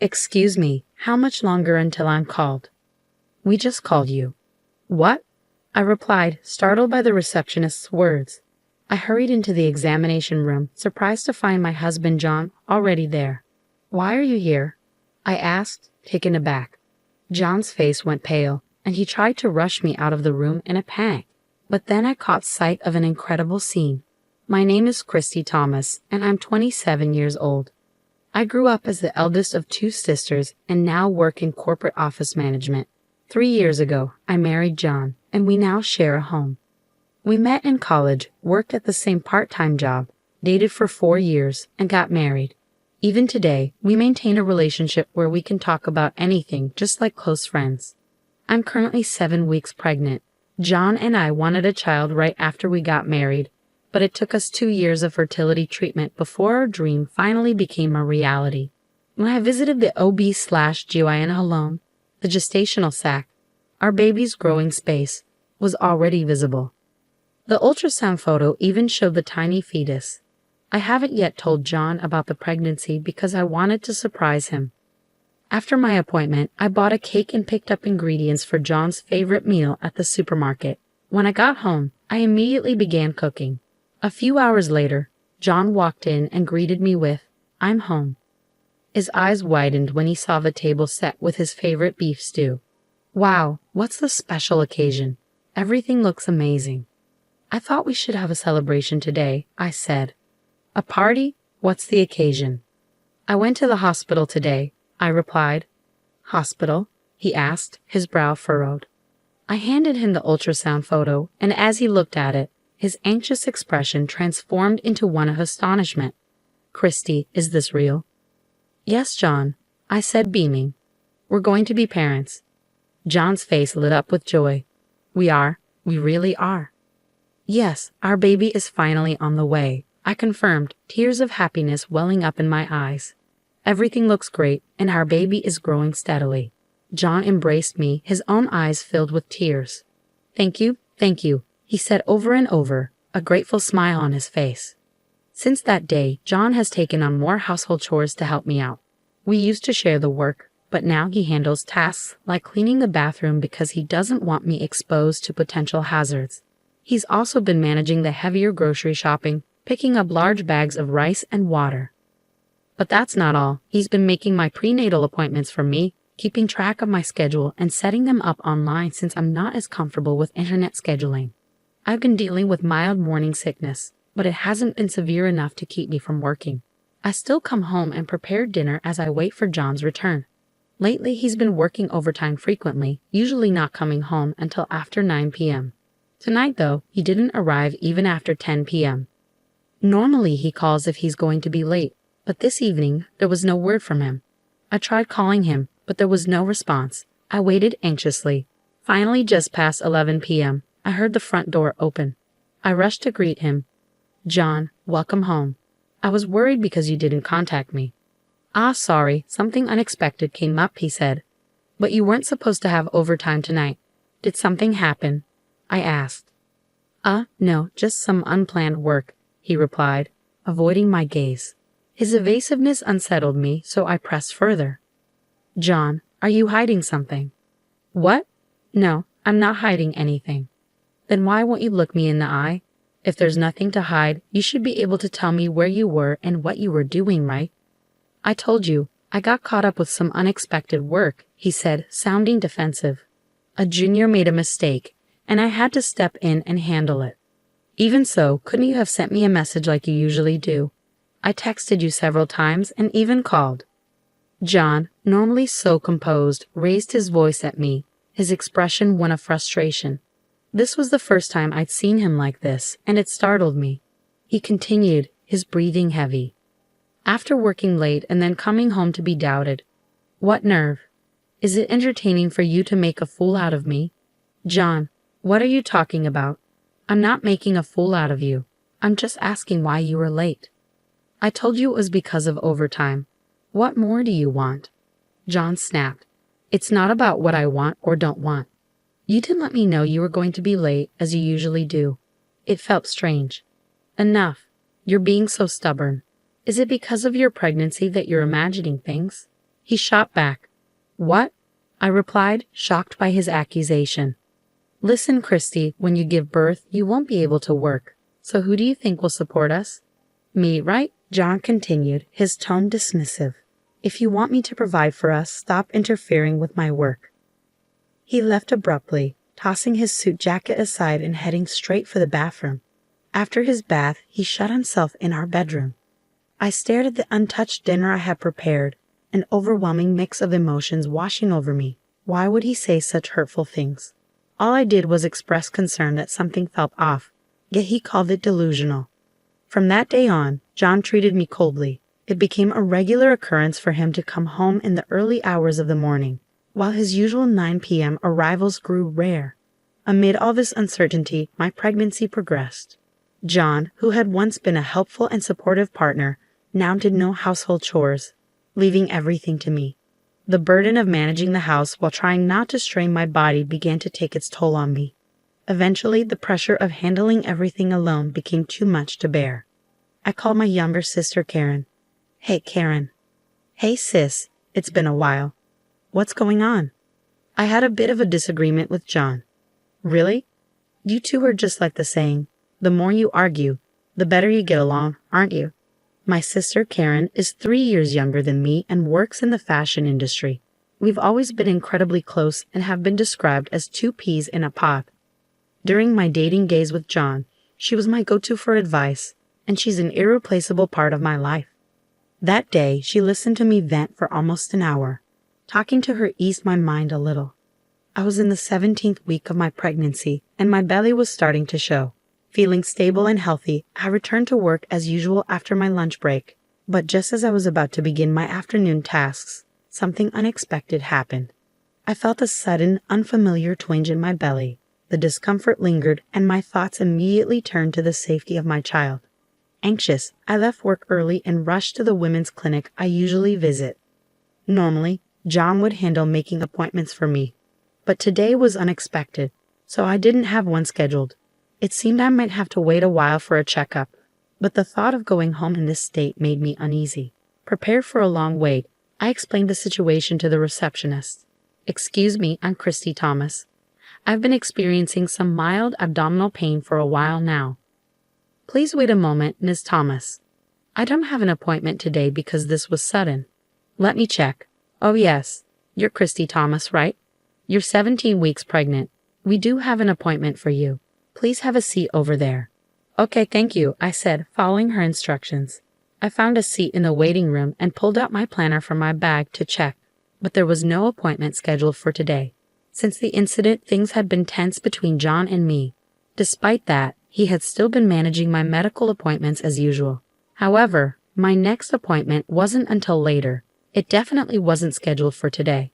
Excuse me, how much longer until I'm called? We just called you. What? I replied, startled by the receptionist's words. I hurried into the examination room, surprised to find my husband John already there. Why are you here? I asked, taken aback. John's face went pale, and he tried to rush me out of the room in a panic. But then I caught sight of an incredible scene. My name is Christy Thomas, and I'm 27 years old. I grew up as the eldest of two sisters and now work in corporate office management. 3 years ago, I married John, and we now share a home. We met in college, worked at the same part-time job, dated for 4 years, and got married. Even today, we maintain a relationship where we can talk about anything just like close friends. I'm currently 7 weeks pregnant. John and I wanted a child right after we got married, but it took us 2 years of fertility treatment before our dream finally became a reality. When I visited the OB-GYN alone, the gestational sac, our baby's growing space, was already visible. The ultrasound photo even showed the tiny fetus. I haven't yet told John about the pregnancy because I wanted to surprise him. After my appointment, I bought a cake and picked up ingredients for John's favorite meal at the supermarket. When I got home, I immediately began cooking. A few hours later, John walked in and greeted me with, "I'm home." His eyes widened when he saw the table set with his favorite beef stew. "Wow, what's the special occasion? Everything looks amazing." "I thought we should have a celebration today," I said. "A party? What's the occasion?" "I went to the hospital today," I replied. "Hospital?" he asked, his brow furrowed. I handed him the ultrasound photo, and as he looked at it, his anxious expression transformed into one of astonishment. "Christy, is this real?" "Yes, John," I said, beaming. "We're going to be parents." John's face lit up with joy. "We are? We really are." "Yes, our baby is finally on the way," I confirmed, tears of happiness welling up in my eyes. "Everything looks great, and our baby is growing steadily." John embraced me, his own eyes filled with tears. Thank you," he said over and over, a grateful smile on his face. Since that day, John has taken on more household chores to help me out. We used to share the work, but now he handles tasks like cleaning the bathroom because he doesn't want me exposed to potential hazards. He's also been managing the heavier grocery shopping, picking up large bags of rice and water. But that's not all. He's been making my prenatal appointments for me, keeping track of my schedule, and setting them up online since I'm not as comfortable with internet scheduling. I've been dealing with mild morning sickness, but it hasn't been severe enough to keep me from working. I still come home and prepare dinner as I wait for John's return. Lately, he's been working overtime frequently, usually not coming home until after 9 p.m. Tonight, though, he didn't arrive even after 10 p.m. Normally, he calls if he's going to be late, but this evening, there was no word from him. I tried calling him, but there was no response. I waited anxiously. Finally, just past 11 p.m., I heard the front door open. I rushed to greet him. "John, welcome home. I was worried because you didn't contact me." "Ah, sorry, something unexpected came up," he said. "But you weren't supposed to have overtime tonight. Did something happen?" I asked. No, just some unplanned work," he replied, avoiding my gaze. His evasiveness unsettled me, so I pressed further. "John, are you hiding something?" "What? No, I'm not hiding anything." "Then why won't you look me in the eye? If there's nothing to hide, you should be able to tell me where you were and what you were doing, right?" "I told you, I got caught up with some unexpected work," he said, sounding defensive. "A junior made a mistake, and I had to step in and handle it." "Even so, couldn't you have sent me a message like you usually do? I texted you several times and even called." John, normally so composed, raised his voice at me, his expression one of frustration. This was the first time I'd seen him like this, and it startled me. He continued, his breathing heavy. "After working late and then coming home to be doubted. What nerve? Is it entertaining for you to make a fool out of me?" "John, what are you talking about? I'm not making a fool out of you. I'm just asking why you were late." "I told you it was because of overtime. What more do you want?" John snapped. "It's not about what I want or don't want. You didn't let me know you were going to be late, as you usually do. It felt strange." "Enough. You're being so stubborn. Is it because of your pregnancy that you're imagining things?" He shot back. What? I replied, shocked by his accusation. Listen, Christy, when you give birth, you won't be able to work. So who do you think will support us? Me, right? John continued, his tone dismissive. If you want me to provide for us, stop interfering with my work. He left abruptly, tossing his suit jacket aside and heading straight for the bathroom. After his bath, he shut himself in our bedroom. I stared at the untouched dinner I had prepared, an overwhelming mix of emotions washing over me. Why would he say such hurtful things? All I did was express concern that something felt off, yet he called it delusional. From that day on, John treated me coldly. It became a regular occurrence for him to come home in the early hours of the morning, while his usual 9 p.m. arrivals grew rare. Amid all this uncertainty, my pregnancy progressed. John, who had once been a helpful and supportive partner, now did no household chores, leaving everything to me. The burden of managing the house while trying not to strain my body began to take its toll on me. Eventually, the pressure of handling everything alone became too much to bear. I called my younger sister Karen. Hey, Karen. Hey, sis. It's been a while. What's going on? I had a bit of a disagreement with John. Really? You two are just like the saying, the more you argue, the better you get along, aren't you? My sister Karen is 3 years younger than me and works in the fashion industry. We've always been incredibly close and have been described as two peas in a pod. During my dating days with John, she was my go-to for advice, and she's an irreplaceable part of my life. That day, she listened to me vent for almost an hour. Talking to her eased my mind a little. I was in the 17th week of my pregnancy, and my belly was starting to show. Feeling stable and healthy, I returned to work as usual after my lunch break. But just as I was about to begin my afternoon tasks, something unexpected happened. I felt a sudden, unfamiliar twinge in my belly. The discomfort lingered, and my thoughts immediately turned to the safety of my child. Anxious, I left work early and rushed to the women's clinic I usually visit. Normally, John would handle making appointments for me, but today was unexpected, so I didn't have one scheduled. It seemed I might have to wait a while for a checkup, but the thought of going home in this state made me uneasy. Prepared for a long wait, I explained the situation to the receptionist. Excuse me, I'm Christy Thomas. I've been experiencing some mild abdominal pain for a while now. Please wait a moment, Ms. Thomas. I don't have an appointment today because this was sudden. Let me check. Oh yes, you're Christy Thomas, right? You're 17 weeks pregnant. We do have an appointment for you. Please have a seat over there. Okay, thank you, I said, following her instructions. I found a seat in the waiting room and pulled out my planner from my bag to check, but there was no appointment scheduled for today. Since the incident, things had been tense between John and me. Despite that, he had still been managing my medical appointments as usual. However, my next appointment wasn't until later. It definitely wasn't scheduled for today.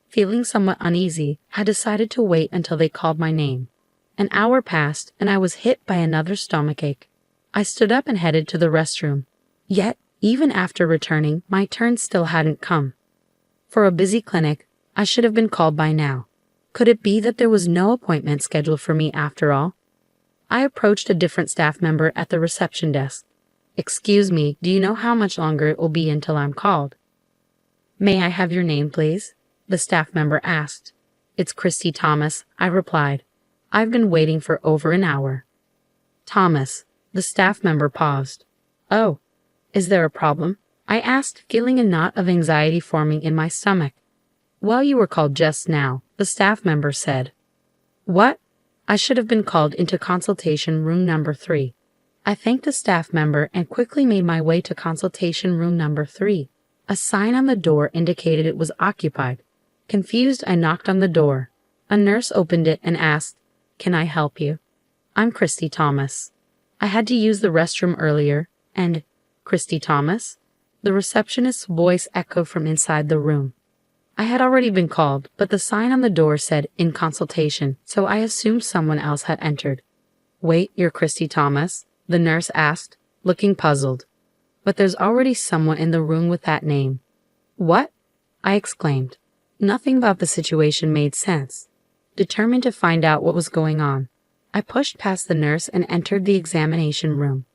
Feeling somewhat uneasy, I decided to wait until they called my name. An hour passed, and I was hit by another stomachache. I stood up and headed to the restroom. Yet, even after returning, my turn still hadn't come. For a busy clinic, I should have been called by now. Could it be that there was no appointment scheduled for me after all? I approached a different staff member at the reception desk. Excuse me, do you know how much longer it will be until I'm called? May I have your name, please? The staff member asked. It's Christy Thomas, I replied. I've been waiting for over an hour. Thomas, the staff member paused. Oh, is there a problem? I asked, feeling a knot of anxiety forming in my stomach. Well, you were called just now, the staff member said. What? I should have been called into consultation room number 3. I thanked the staff member and quickly made my way to consultation room number 3. A sign on the door indicated it was occupied. Confused, I knocked on the door. A nurse opened it and asked, Can I help you? I'm Christy Thomas. I had to use the restroom earlier, and Christy Thomas? The receptionist's voice echoed from inside the room. I had already been called, but the sign on the door said, in consultation, so I assumed someone else had entered. Wait, you're Christy Thomas? The nurse asked, looking puzzled. But there's already someone in the room with that name. What? I exclaimed. Nothing about the situation made sense. Determined to find out what was going on, I pushed past the nurse and entered the examination room.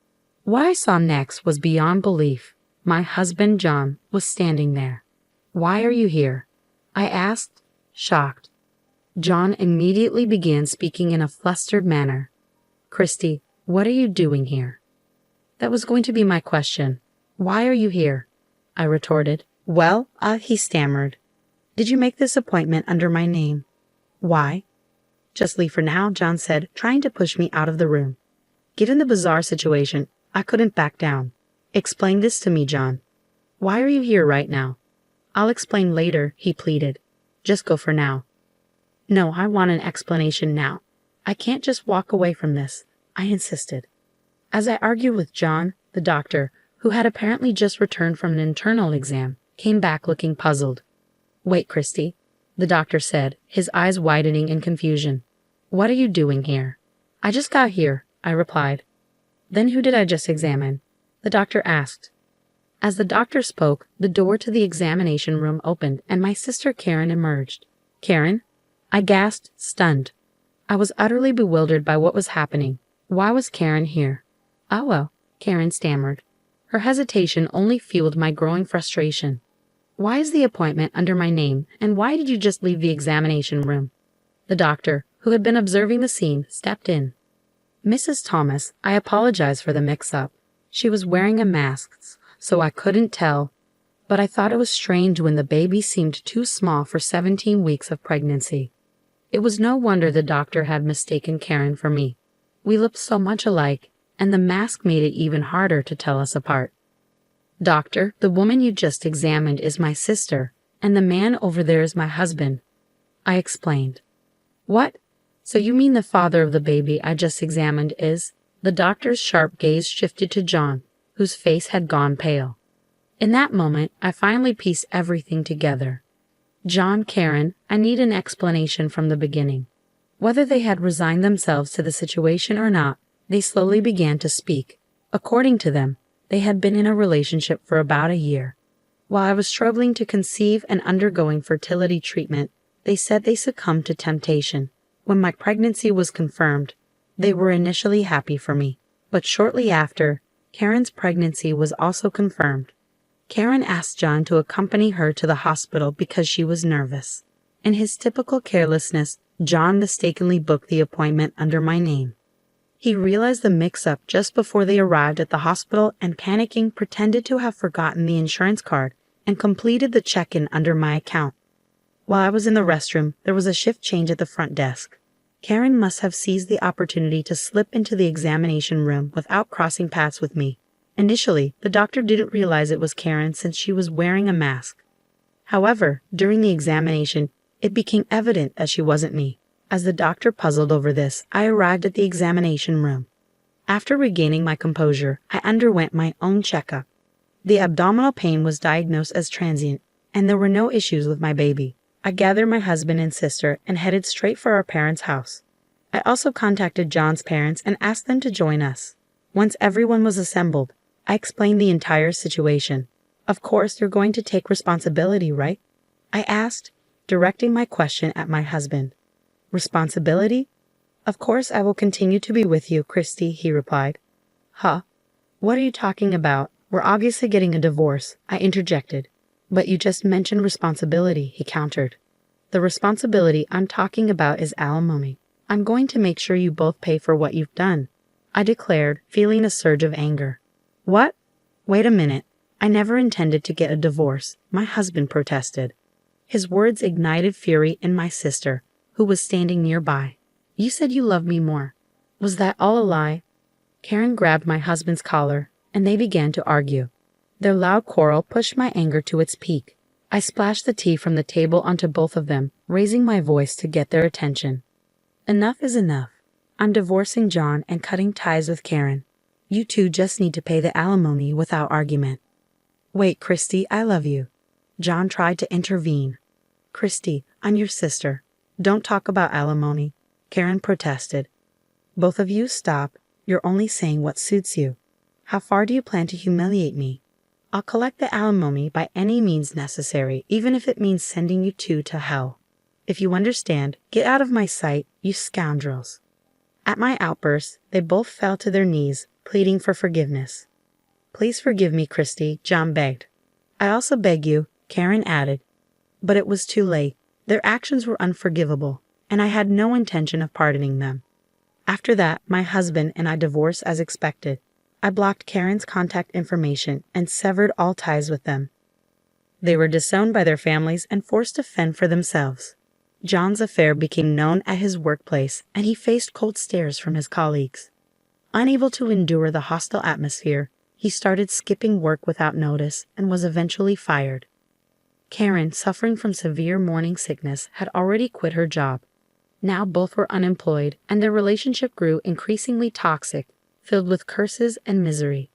What I saw next was beyond belief. My husband, John, was standing there. Why are you here? I asked, shocked. John immediately began speaking in a flustered manner. Christy, what are you doing here? That was going to be my question. Why are you here? I retorted. Well, he stammered. Did you make this appointment under my name? Why? Just leave for now, John said, trying to push me out of the room. Given the bizarre situation, I couldn't back down. Explain this to me, John. Why are you here right now? I'll explain later, he pleaded. Just go for now. No, I want an explanation now. I can't just walk away from this, I insisted. As I argued with John, the doctor, who had apparently just returned from an internal exam, came back looking puzzled. Wait, Christy, the doctor said, his eyes widening in confusion. What are you doing here? I just got here, I replied. Then who did I just examine? The doctor asked. As the doctor spoke, the door to the examination room opened and my sister Karen emerged. Karen? I gasped, stunned. I was utterly bewildered by what was happening. Why was Karen here? Oh well, Karen stammered. Her hesitation only fueled my growing frustration. Why is the appointment under my name, and why did you just leave the examination room? The doctor, who had been observing the scene, stepped in. Mrs. Thomas, I apologize for the mix-up. She was wearing a mask, so I couldn't tell, but I thought it was strange when the baby seemed too small for 17 weeks of pregnancy. It was no wonder the doctor had mistaken Karen for me. We looked so much alike, and the mask made it even harder to tell us apart. Doctor, the woman you just examined is my sister, and the man over there is my husband, I explained. What? So you mean the father of the baby I just examined is? The doctor's sharp gaze shifted to John, whose face had gone pale. In that moment, I finally pieced everything together. John, Karen, I need an explanation from the beginning. Whether they had resigned themselves to the situation or not, they slowly began to speak. According to them, they had been in a relationship for about a year. While I was struggling to conceive and undergoing fertility treatment, they said they succumbed to temptation. When my pregnancy was confirmed, they were initially happy for me, but shortly after, Karen's pregnancy was also confirmed. Karen asked John to accompany her to the hospital because she was nervous. In his typical carelessness, John mistakenly booked the appointment under my name. He realized the mix-up just before they arrived at the hospital and panicking pretended to have forgotten the insurance card and completed the check-in under my account. While I was in the restroom, there was a shift change at the front desk. Karen must have seized the opportunity to slip into the examination room without crossing paths with me. Initially, the doctor didn't realize it was Karen since she was wearing a mask. However, during the examination, it became evident that she wasn't me. As the doctor puzzled over this, I arrived at the examination room. After regaining my composure, I underwent my own checkup. The abdominal pain was diagnosed as transient, and there were no issues with my baby. I gathered my husband and sister and headed straight for our parents' house. I also contacted John's parents and asked them to join us. Once everyone was assembled, I explained the entire situation. Of course, you're going to take responsibility, right? I asked, directing my question at my husband. Responsibility? Of course I will continue to be with you, Christy, he replied. Huh? What are you talking about? We're obviously getting a divorce, I interjected. But you just mentioned responsibility, he countered. The responsibility I'm talking about is alimony. I'm going to make sure you both pay for what you've done, I declared, feeling a surge of anger. What? Wait a minute. I never intended to get a divorce, my husband protested. His words ignited fury in my sister, who was standing nearby. You said you loved me more. Was that all a lie? Karen grabbed my husband's collar, and they began to argue. Their loud quarrel pushed my anger to its peak. I splashed the tea from the table onto both of them, raising my voice to get their attention. Enough is enough. I'm divorcing John and cutting ties with Karen. You two just need to pay the alimony without argument. Wait, Christy, I love you. John tried to intervene. Christy, I'm your sister. Don't talk about alimony, Karen protested. Both of you stop. You're only saying what suits you. How far do you plan to humiliate me? I'll collect the alimony by any means necessary, even if it means sending you two to hell. If you understand, get out of my sight, you scoundrels. At my outburst, they both fell to their knees, pleading for forgiveness. Please forgive me, Christy, John begged. I also beg you, Karen added, But it was too late. Their actions were unforgivable, and I had no intention of pardoning them. After that, my husband and I divorced as expected. I blocked Karen's contact information and severed all ties with them. They were disowned by their families and forced to fend for themselves. John's affair became known at his workplace, and he faced cold stares from his colleagues. Unable to endure the hostile atmosphere, he started skipping work without notice and was eventually fired. Karen, suffering from severe morning sickness, had already quit her job. Now both were unemployed, and their relationship grew increasingly toxic, filled with curses and misery.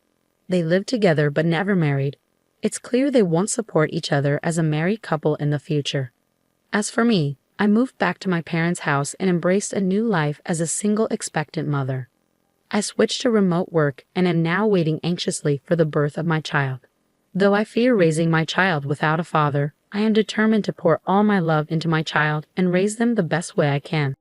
They lived together but never married. It's clear they won't support each other as a married couple in the future. As for me, I moved back to my parents' house and embraced a new life as a single expectant mother. I switched to remote work and am now waiting anxiously for the birth of my child. Though I fear raising my child without a father, I am determined to pour all my love into my child and raise them the best way I can.